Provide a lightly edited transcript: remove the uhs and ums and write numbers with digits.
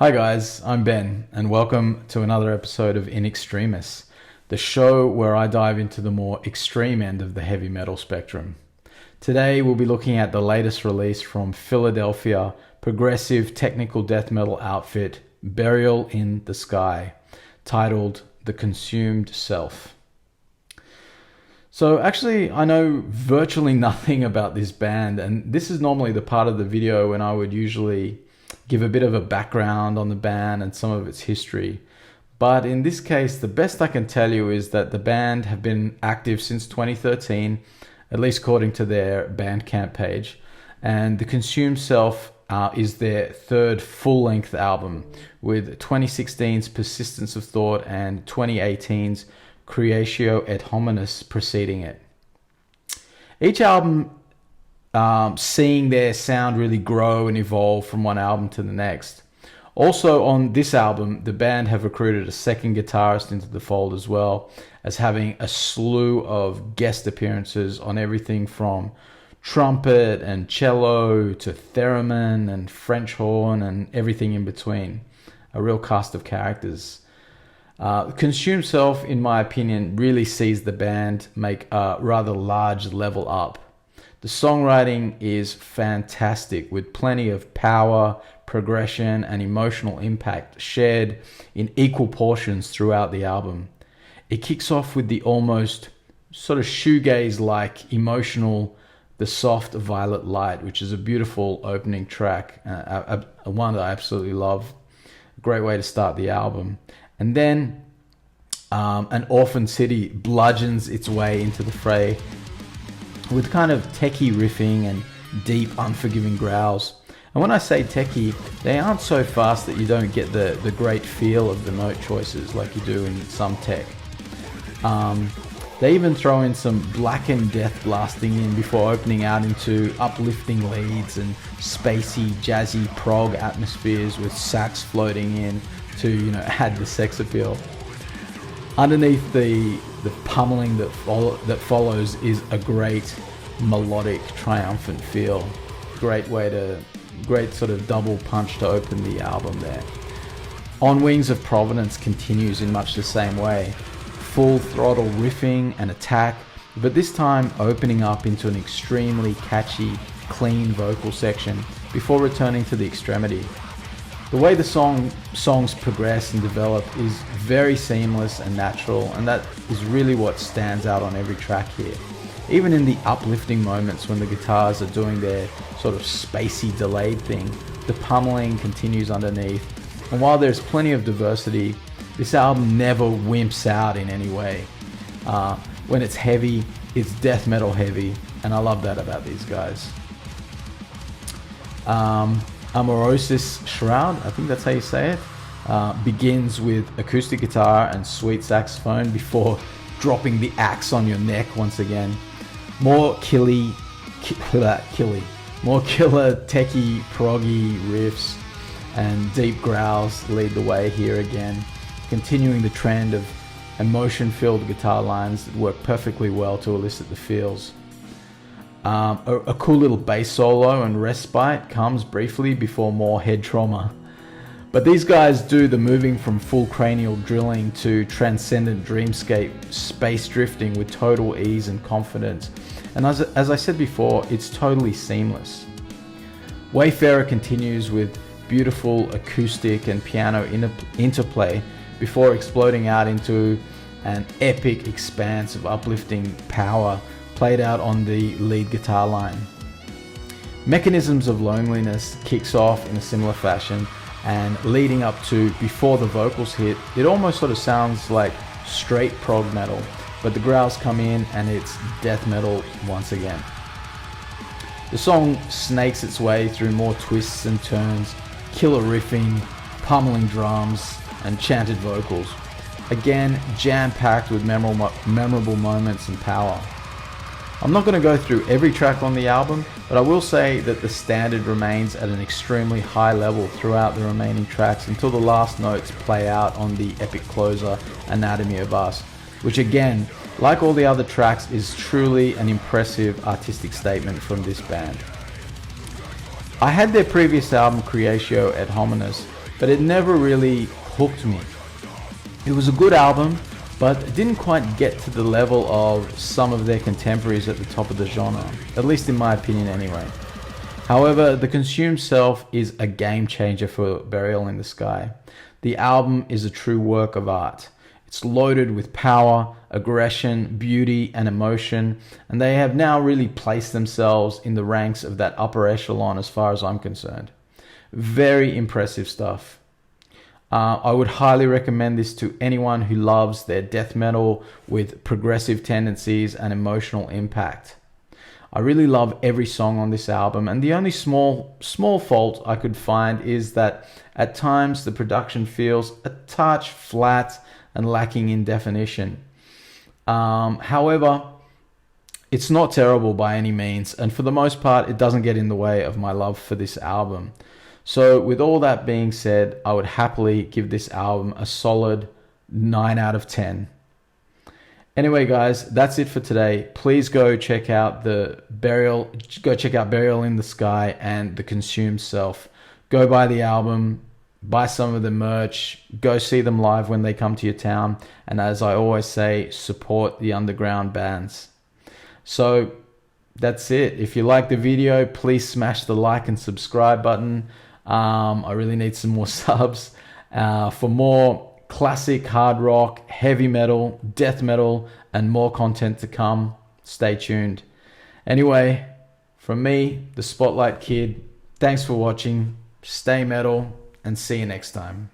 Hi guys, I'm Ben, and welcome to another episode of In Extremis, the show where I dive into the more extreme end of the heavy metal spectrum. Today we'll be looking at the latest release from Philadelphia progressive technical death metal outfit Burial in the Sky, titled The Consumed Self. So actually, I know virtually nothing about this band, and this is normally the part of the video when I would usually give a bit of a background on the band and some of its history. But in this case, the best I can tell you is that the band have been active since 2013, at least according to their Bandcamp page. And The Consumed Self is their third full-length album, with 2016's Persistence of Thought and 2018's Creatio et Hominis preceding it. Each album seeing their sound really grow and evolve from one album to the next. Also on this album, the band have recruited a second guitarist into the fold, as well as having a slew of guest appearances on everything from trumpet and cello to theremin and French horn and everything in between. A real cast of characters. Consumed Self, in my opinion, really sees the band make a rather large level up. The songwriting is fantastic, with plenty of power, progression, and emotional impact shared in equal portions throughout the album. It kicks off with the almost sort of shoegaze-like emotional The Soft Violet Light, which is a beautiful opening track, one that I absolutely love. A great way to start the album. And then An Orphan City bludgeons its way into the fray with kind of techie riffing and deep, unforgiving growls. And when I say techie, they aren't so fast that you don't get the great feel of the note choices like you do in some tech. They even throw in some blackened death blasting in before opening out into uplifting leads and spacey, jazzy prog atmospheres with sax floating in to, add the sex appeal. Underneath the pummeling that follows is a great melodic, triumphant feel. Great sort of double punch to open the album there. On Wings of Providence continues in much the same way. Full throttle riffing and attack, but this time opening up into an extremely catchy, clean vocal section before returning to the extremity. The way the songs progress and develop is very seamless and natural, and that is really what stands out on every track here. Even in the uplifting moments when the guitars are doing their sort of spacey delayed thing, the pummeling continues underneath. And while there's plenty of diversity, this album never wimps out in any way. When it's heavy, it's death metal heavy, and I love that about these guys. Amorosis Shroud, I think that's how you say it, begins with acoustic guitar and sweet saxophone before dropping the axe on your neck once again. More killer, techie, proggy riffs and deep growls lead the way here again, continuing the trend of emotion-filled guitar lines that work perfectly well to elicit the feels. A cool little bass solo and respite comes briefly before more head trauma. But these guys do the moving from full cranial drilling to transcendent dreamscape space drifting with total ease and confidence. And as I said before, it's totally seamless. Wayfarer continues with beautiful acoustic and piano interplay before exploding out into an epic expanse of uplifting power played out on the lead guitar line. Mechanisms of Loneliness kicks off in a similar fashion, and leading up to Before the Vocals Hit, it almost sort of sounds like straight prog metal, but the growls come in and it's death metal once again. The song snakes its way through more twists and turns, killer riffing, pummeling drums, and chanted vocals. Again, jam-packed with memorable moments and power. I'm not going to go through every track on the album, but I will say that the standard remains at an extremely high level throughout the remaining tracks until the last notes play out on the epic closer, Anatomy of Us, which again, like all the other tracks, is truly an impressive artistic statement from this band. I had their previous album, Creatio et Hominis, but it never really hooked me. It was a good album, but it didn't quite get to the level of some of their contemporaries at the top of the genre, at least in my opinion anyway. However, The Consumed Self is a game changer for Burial in the Sky. The album is a true work of art. It's loaded with power, aggression, beauty, and emotion, and they have now really placed themselves in the ranks of that upper echelon as far as I'm concerned. Very impressive stuff. I would highly recommend this to anyone who loves their death metal with progressive tendencies and emotional impact. I really love every song on this album, and the only small fault I could find is that at times the production feels a touch flat and lacking in definition. However, it's not terrible by any means, and for the most part, it doesn't get in the way of my love for this album. So with all that being said, I would happily give this album a solid 9 out of 10. Anyway, guys, that's it for today. Please go check out Burial in the Sky and The Consumed Self. Go buy the album, buy some of the merch, go see them live when they come to your town, and as I always say, support the underground bands. So that's it. If you like the video, please smash the like and subscribe button. I really need some more subs. For more classic hard rock, heavy metal, death metal, and more content to come, stay tuned. Anyway, from me, the Spotlight Kid, thanks for watching, stay metal, and see you next time.